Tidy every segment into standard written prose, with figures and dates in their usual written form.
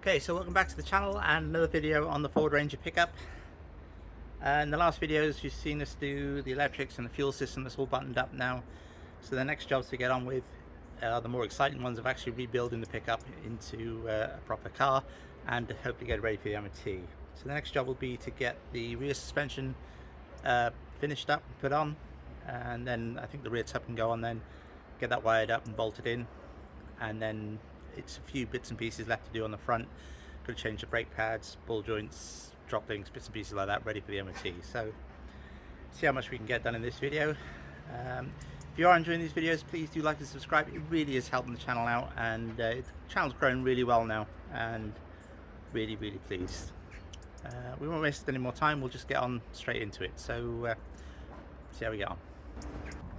Okay, so welcome back to the channel and another video on the Ford Ranger pickup. In the last videos you've seen us do the electrics and the fuel system. That's all buttoned up now. So the next jobs to get on with are the more exciting ones of actually rebuilding the pickup into a proper car and hopefully get it ready for the MOT. So the next job will be to get the rear suspension finished up and put on, and then I think the rear tub can go on then, get that wired up and bolted in, and then it's a few bits and pieces left to do on the front. Got to change the brake pads, ball joints, drop links, bits and pieces like that, ready for the MOT. So see how much we can get done in this video. If you are enjoying these videos, please do like and subscribe. It really is helping the channel out, and the channel's growing really well now, and really pleased. We won't waste any more time, we'll just get on straight into it. So see how we get on.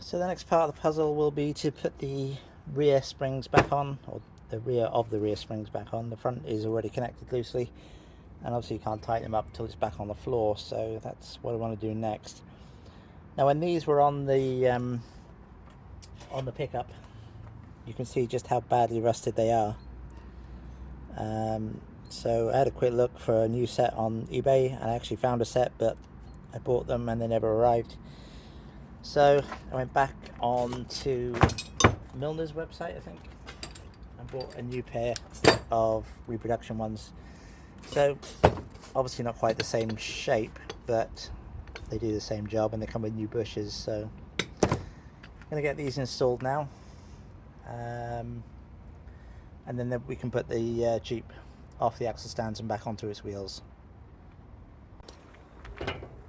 So the next part of the puzzle will be to put the rear springs back on, or the rear of the rear springs back on. The front is already connected loosely, and obviously you can't tighten them up until it's back on the floor, so that's what I want to do next. Now when these were on the pickup, you can see just how badly rusted they are. So I had a quick look for a new set on eBay, and I actually found a set, but I bought them and they never arrived. So I went back on to Milner's website, I think, and bought a new pair of reproduction ones. So obviously not quite the same shape, but they do the same job, and they come with new bushes. So I'm going to get these installed now, and then we can put the Jeep off the axle stands and back onto its wheels.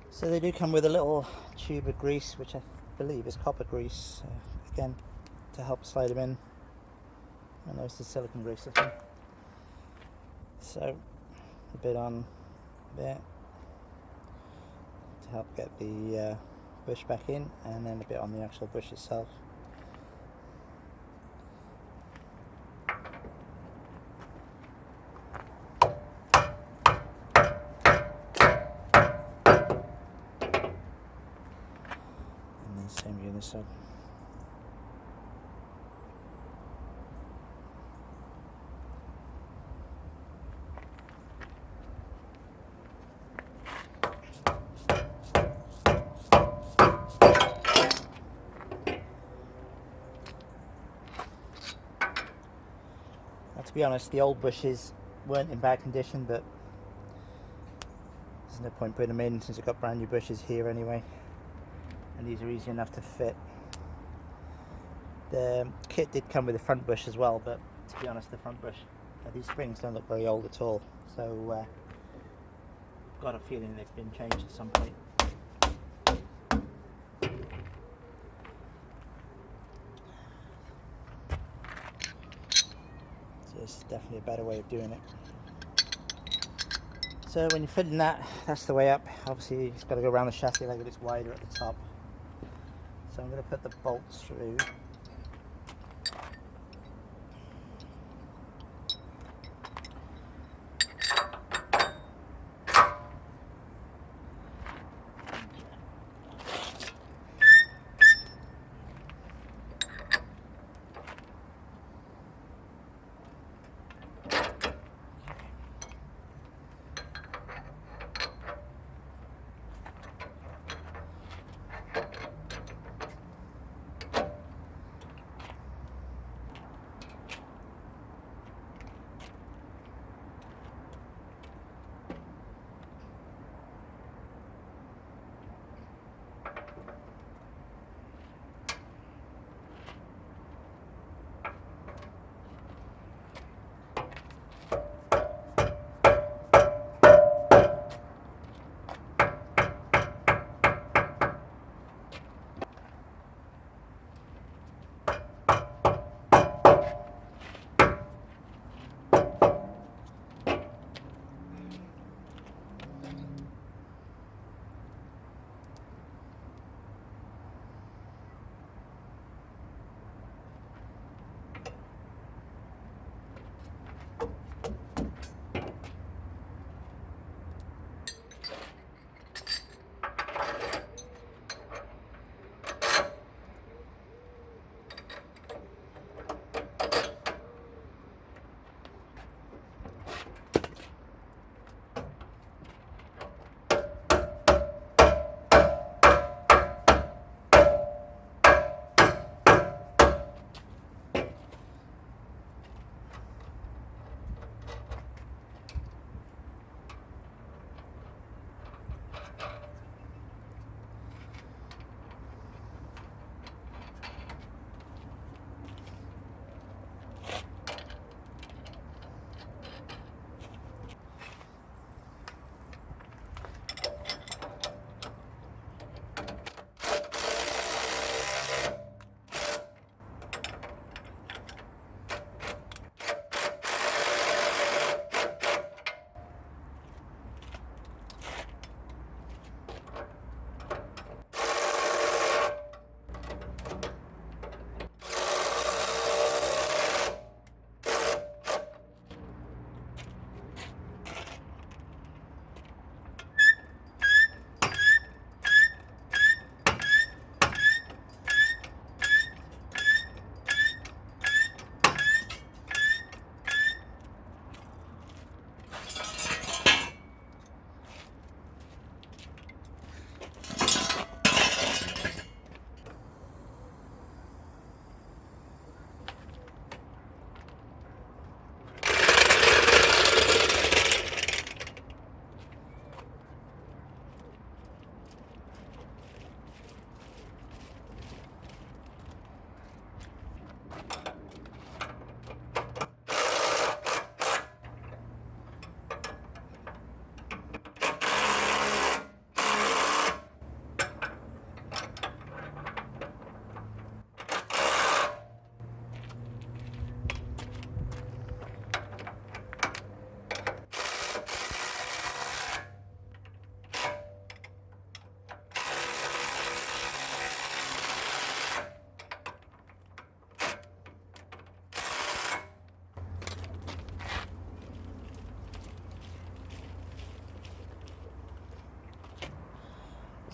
So they do come with a little tube of grease, which I believe is copper grease, again, to help slide them in. I know it's the silicone grease, I think. So a bit on there to help get the bush back in, and then a bit on the actual bush itself. Same here this side. Now, to be honest, the old bushes weren't in bad condition, but there's no point putting them in since I've got brand new bushes here anyway. And these are easy enough to fit. The kit did come with a front bush as well, but to be honest, the front bush, these springs don't look very old at all. So got a feeling they've been changed at some point. So this is definitely a better way of doing it. So when you're fitting that, that's the way up. Obviously it's got to go around the chassis leg, but it's wider at the top. So I'm going to put the bolts through.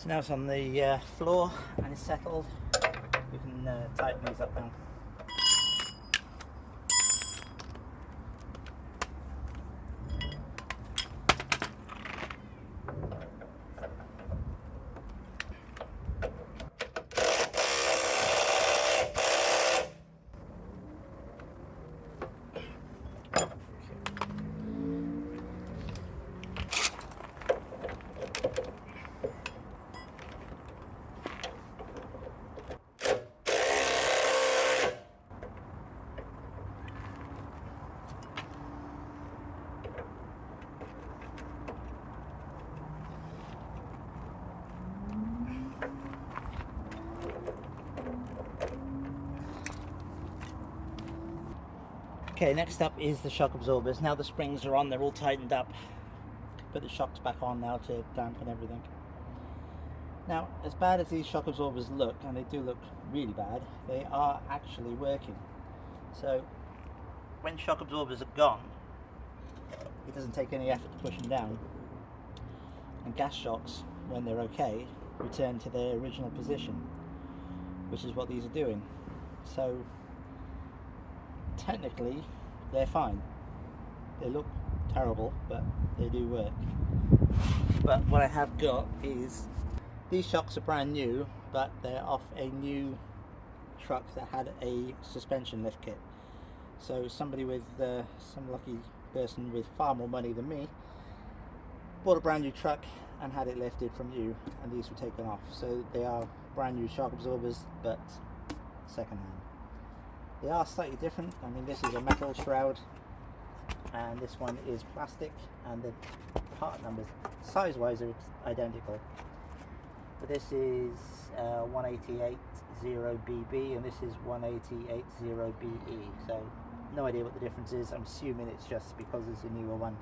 So now it's on the floor and it's settled. We can tighten these up now. Okay, next up is the shock absorbers. Now the springs are on, they're all tightened up. Put the shocks back on now to dampen everything. Now, as bad as these shock absorbers look, and they do look really bad, they are actually working. So, when shock absorbers are gone, it doesn't take any effort to push them down. And gas shocks, when they're okay, return to their original position, which is what these are doing. So, technically they're fine. They look terrible, but they do work. But what I have got is these shocks are brand new, but they're off a new truck that had a suspension lift kit. So somebody with some lucky person with far more money than me bought a brand new truck and had it lifted from new, and these were taken off. So they are brand new shock absorbers, but second hand. They are slightly different. I mean, this is a metal shroud and this one is plastic, and the part numbers size wise are identical. But this is 188.0BB and this is 188.0BE, so no idea what the difference is. I'm assuming it's just because it's a newer one,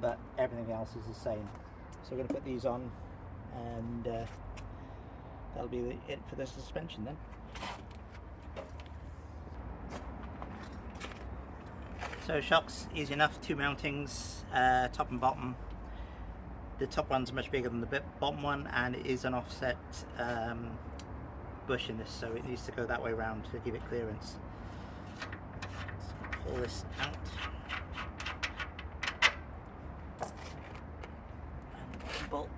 but everything else is the same. So we're going to put these on, and that'll be it for the suspension then. So shocks, easy enough, 2 mountings, top and bottom. The top one's much bigger than the bottom one, and it is an offset bush in this, so it needs to go that way around to give it clearance. Let's pull this out. And bottom bolt.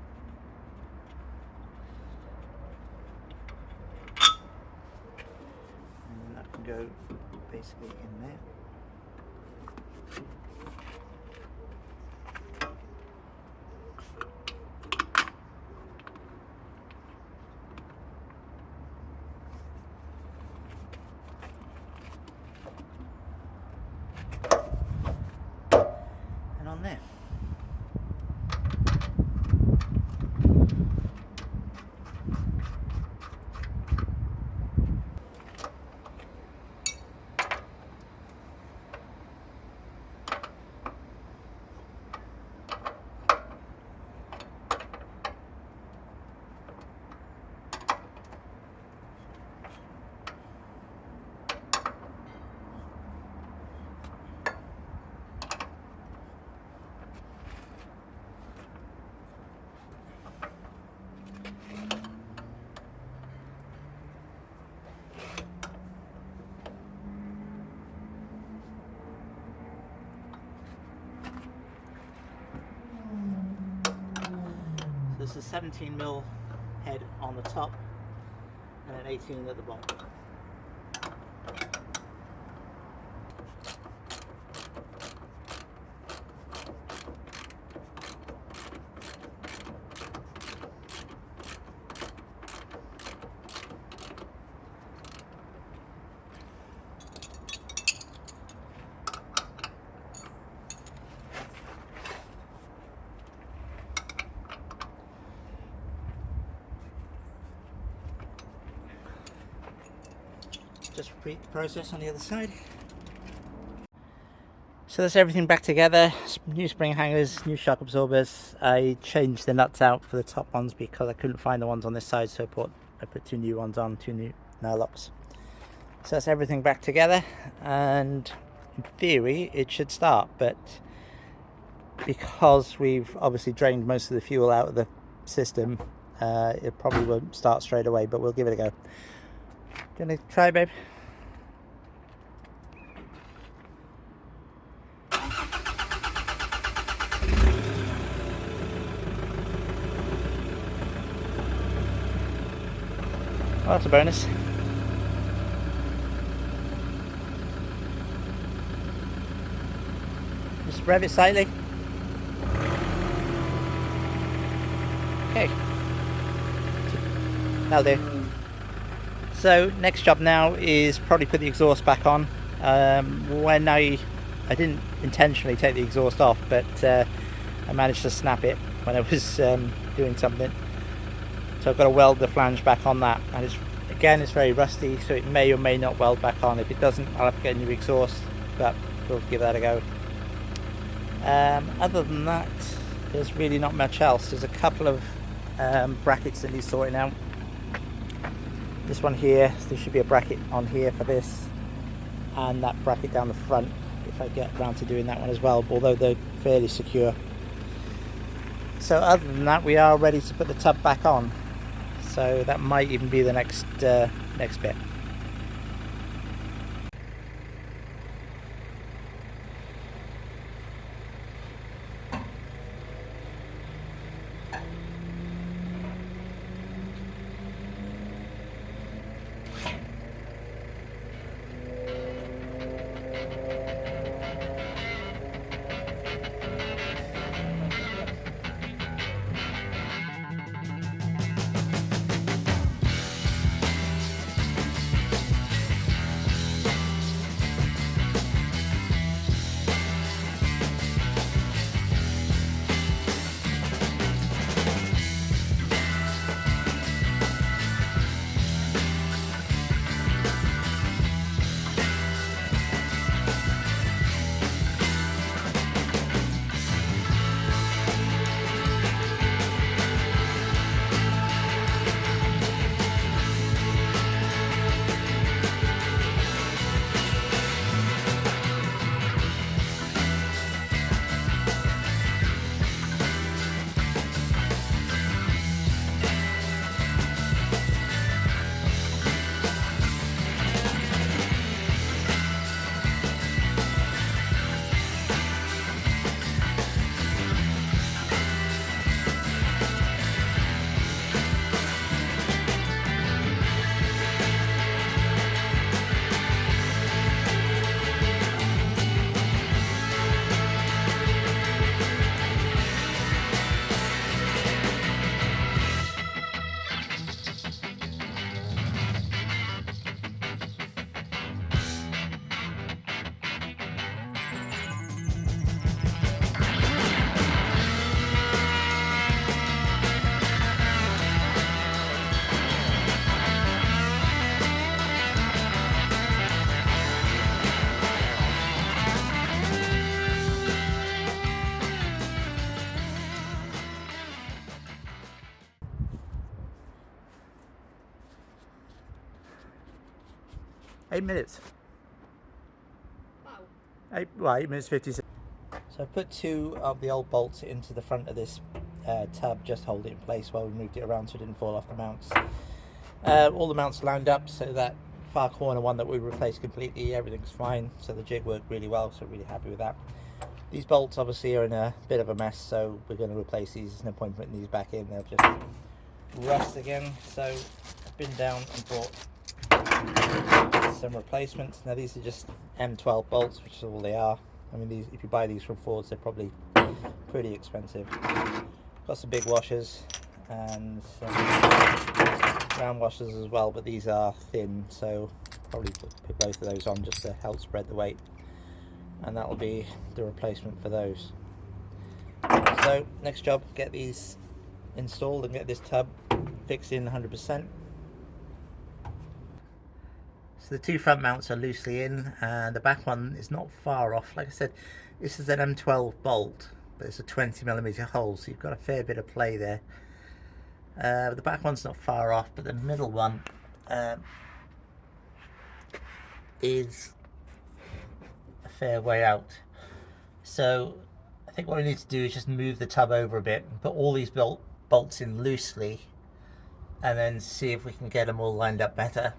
And then that can go basically in there. On there. There's a 17mm head on the top and an 18 at the bottom. Just repeat the process on the other side. So that's everything back together. New spring hangers, new shock absorbers. I changed the nuts out for the top ones because I couldn't find the ones on this side, so I put 2 new ones on, 2 new nurlocks. So that's everything back together, and in theory it should start, but because we've obviously drained most of the fuel out of the system, it probably won't start straight away, but we'll give it a go. Gonna try, babe? Well, that's a bonus. Just rev it slightly. Okay. That'll do. So next job now is probably put the exhaust back on. When I didn't intentionally take the exhaust off, but I managed to snap it when I was doing something. So I've got to weld the flange back on that, and it's very rusty, so it may or may not weld back on. If it doesn't, I'll have to get a new exhaust, but we'll give that a go. Other than that, there's really not much else. There's a couple of brackets that need sorting out. This one here, there should be a bracket on here for this, and that bracket down the front, if I get around to doing that one as well, although they're fairly secure. So other than that, we are ready to put the tub back on. So that might even be the next bit. 8 minutes. Wow. 8 minutes 56. So I put 2 of the old bolts into the front of this tub, just hold it in place while we moved it around so it didn't fall off the mounts. All the mounts lined up, so that far corner one that we replaced completely, everything's fine. So the jig worked really well, so really happy with that. These bolts obviously are in a bit of a mess, so we're going to replace these. There's no point putting these back in, they'll just rust again. So I've been down and bought some replacements. Now these are just M12 bolts, which is all they are. I mean, these, if you buy these from Fords, they're probably pretty expensive. Got some big washers and some round washers as well, but these are thin, so probably put both of those on just to help spread the weight, and that will be the replacement for those. So next job, get these installed and get this tub fixed in 100%. So the 2 front mounts are loosely in, and the back one is not far off. Like I said, this is an M12 bolt, but it's a 20mm hole, so you've got a fair bit of play there. The back one's not far off, but the middle one is a fair way out. So I think what we need to do is just move the tub over a bit and put all these bolts in loosely, and then see if we can get them all lined up better.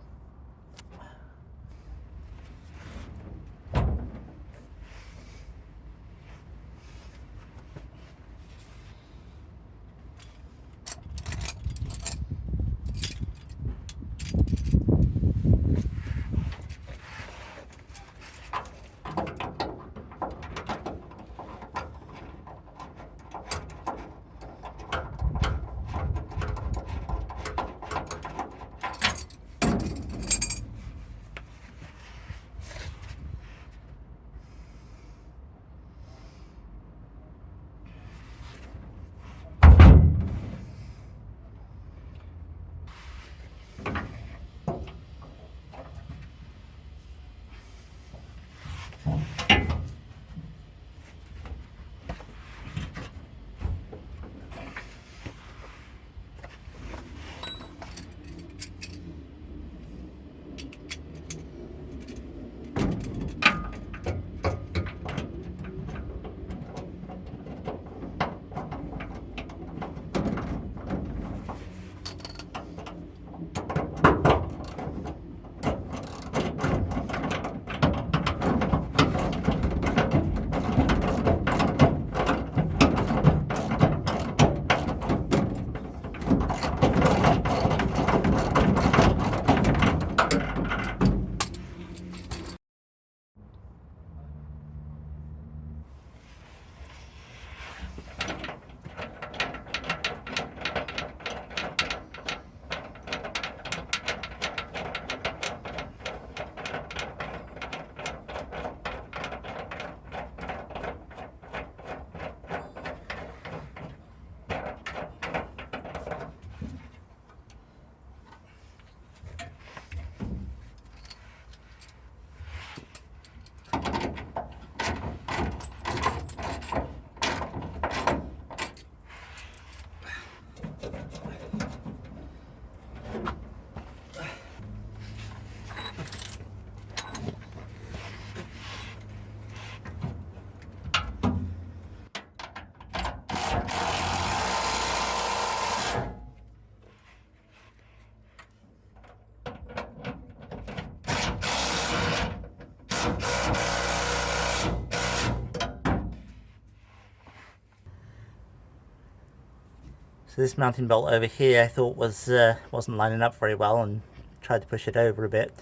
So this mounting bolt over here I thought wasn't lining up very well, and tried to push it over a bit,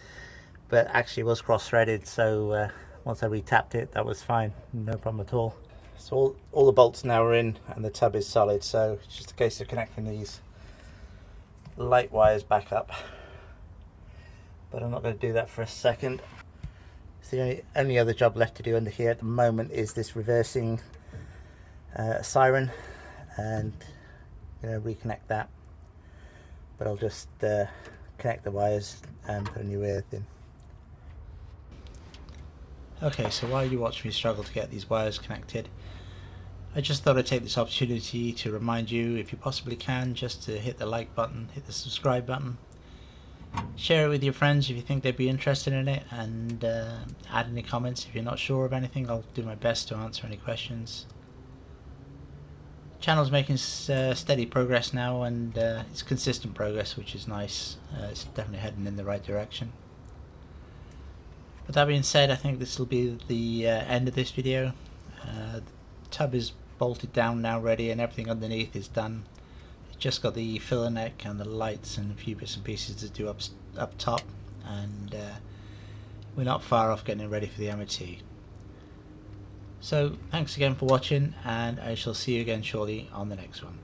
but actually was cross-threaded, so once I retapped it, that was fine, no problem at all. So all the bolts now are in and the tub is solid, so it's just a case of connecting these light wires back up, but I'm not going to do that for a second. So the only other job left to do under here at the moment is this reversing siren, and reconnect that, but I'll just connect the wires and put a new earth in. Okay, so while you watch me struggle to get these wires connected, I just thought I'd take this opportunity to remind you, if you possibly can, just to hit the like button, hit the subscribe button, share it with your friends if you think they'd be interested in it, and add any comments if you're not sure of anything. I'll do my best to answer any questions. Channel's making steady progress now, and it's consistent progress, which is nice. It's definitely heading in the right direction. With that being said, I think this will be the end of this video. The tub is bolted down now, ready, and everything underneath is done. It's just got the filler neck and the lights and a few bits and pieces to do up top, and we're not far off getting it ready for the MOT. So thanks again for watching, and I shall see you again shortly on the next one.